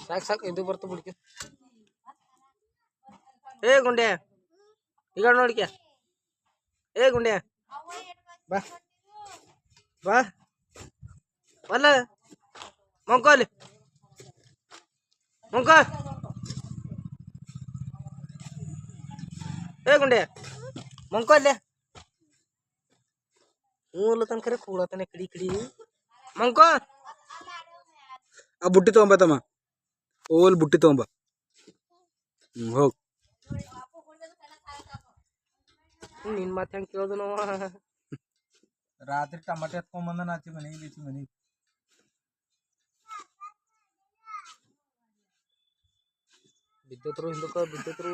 ಸಾಕು ಇದು ಬರ್ತು ಬಿಡ್ಕೆ ಏ ಗುಂಡೆ ಈಗ ನೋಡ್ಕೆ ಏ ಗುಂಡೆ ಬಾ ಬಾ ಬಲ್ಲ ಮಂಕೋಲಿ ಮಂಕೋ ಏ ಗುಂಡೆ ಮಂಕೋಲ್ಲೆ ಮೂಲ ತನಕ ಕೂಡತಾನೆ ಕಡಿ ಕಡಿ ಮಂಕೋ ಆ ಬುಟ್ಟಿ ತಗೊಂಬತ್ತಮ್ಮ ಓಲ್ ಬುಟ್ಟಿ ತಗೊಂಬ ಹೋಗ್ ನಿನ್ ಮಾತು ಹೆಂಗೆ ಕೇಳೋದು ನಾವು ರಾತ್ರಿ ಟಮಾಟೆ ಎತ್ಕೊಂಡ್ ಬಂದ ಆಚೆ ಮನೆಗೆ ಬಿದ್ದತ್ರು ಹಿಂದಕ್ಕ ಬಿದ್ದತ್ರು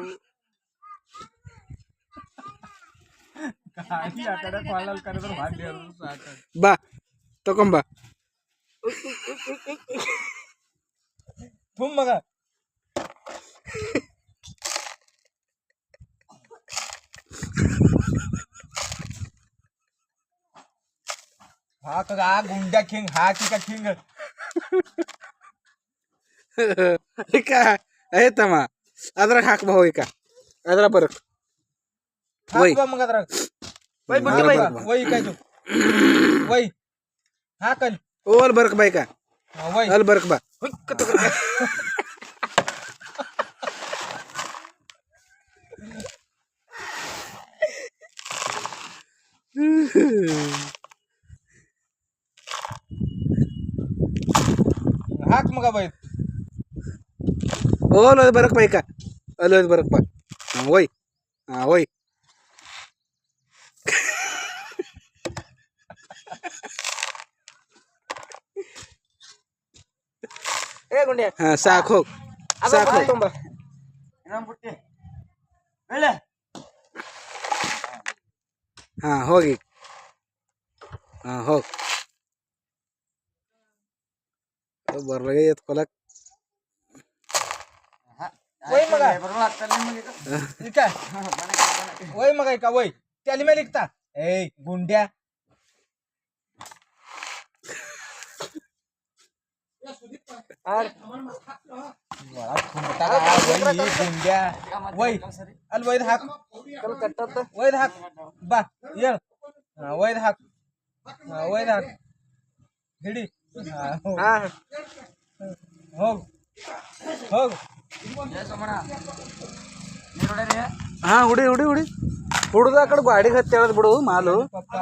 ಆ ಕಡೆ ಕೊಳ್ಳಲ್ಲಿ ಕರೆದ್ರೆ ಭಾಗ್ಯ ಸಾಕ ಬಾ ತಗೊಂಬ ತುಂಬ ಮಗ ಹಾಕಗ ಆ ಗುಂಡ್ಯಾಕ್ ಹಿಂಗ್ ಹಾಕಿಕ ಹಿಂಗ ಈಕ ಐತಮ್ಮ ಅದ್ರಾಗ ಹಾಕ್ಬಾ ಈಕ ಅದ್ರ ಬರಕ್ ಒಯ್ ಹಾಕ ಮಗ ಅದ್ರಾಗ ಬೈ ಬುಟ್ಟಿ ಬೈ ಒಯ್ ಕಾಯ್ತು ಒಯ್ ಹಾಕಲ್ ಓಲ್ ಬರಕ್ ಬಾ ಈಕ ಒಯ್ ಅಲ್ಲಿ ಬರಕ್ ಬಾ ಹಾಕ್ ಮಗ ಬೈ ಓಲ್ ಅದು ಬರಕ್ ಬಾ ಈಕ ಅಲ್ಲಿ ಅದು ಬರಕ್ ಬಾ ಒಯ್ ಒಯ್ ಏ ಗುಂಡೆ ಸಾಕು ಹೋಗ್ ಸಾಕು ಹೋಗ್ ತುಂಬ ಬುಟ್ಟಿ ಹೋಗಿ ಹೋಗ್ ಬರ್ಲಾಗೆ ಎತ್ಕೊಲಕ್ ಒಯ್ ಮಗ ಇಕ ಒಯ್ ಮಗ ಇಕ ಒಯ್ ತಲೆ ಮೇಲೆ ಇಕ್ತಾ ಏಯ್ ಗುಂಡ್ಯಾ ಗುಂಡ್ಯಾ ಒಯ್ ಅಲ್ಲಿ ಒಯ್ದು ಹಾಕ್ ಕಟ್ಟತ್ತ ಒಯ್ದು ಹಾಕ್ ಬಾ ಹೇಳು ಒಯ್ದು ಹಾಕ್ ಒಯ್ದು ಹಾಕ್ ಹಿಡಿ ಹಾ ಹೋಗ್ ಹೋಗ್ ಹುಡಿ ಹುಡಿ ಹುಡಿ ಹುಡ್ದ ಆ ಕಡೆ ಗಾಡಿಗೆ ಹತ್ತಿ ಹೇಳದ್ ಬಿಡು ಮಾಲು ಪಪ್ಪ